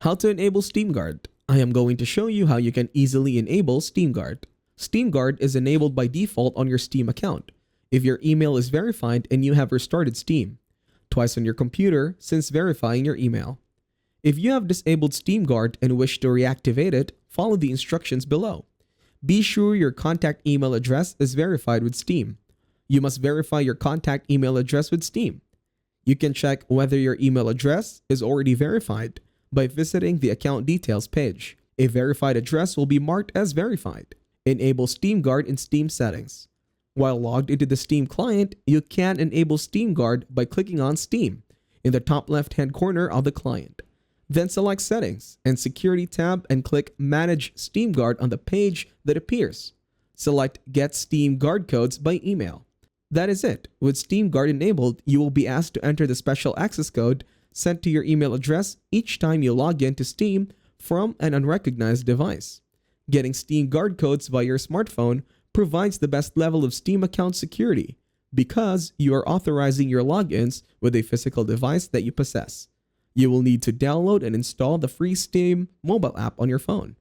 How to enable SteamGuard. I am going to show you how you can easily enable SteamGuard. SteamGuard is enabled by default on your Steam account if your email is verified and you have restarted Steam twice on your computer since verifying your email. If you have disabled SteamGuard and wish to reactivate it, follow the instructions below. Be sure your contact email address is verified with Steam. You must verify your contact email address with Steam. You can check whether your email address is already verified by visiting the account details page. A verified address will be marked as verified. Enable SteamGuard in Steam settings. While logged into the Steam client, you can enable SteamGuard by clicking on Steam in the top left-hand corner of the client. Then select Settings and Security tab and click Manage SteamGuard on the page that appears. Select Get Steam Guard Codes by email. That is it. With SteamGuard enabled, you will be asked to enter the special access code sent to your email address each time you log into Steam from an unrecognized device. Getting Steam Guard codes via your smartphone provides the best level of Steam account security because you are authorizing your logins with a physical device that you possess. You will need to download and install the free Steam mobile app on your phone.